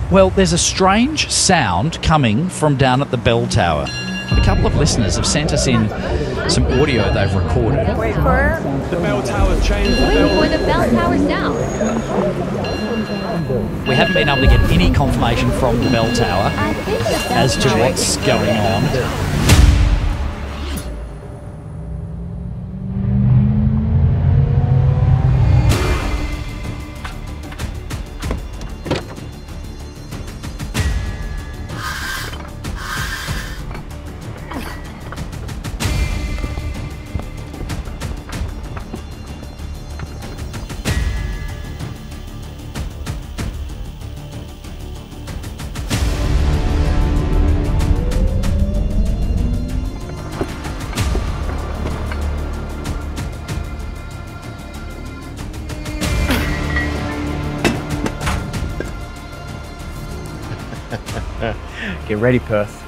Well, there's a strange sound coming from down at the bell tower. A couple of listeners have sent us in some audio they've recorded. Wait for The bell tower's changed. Wait for the bell tower sound. We haven't been able to get any confirmation from the bell tower I think the bell as to tower what's is going on. Get ready, Perth.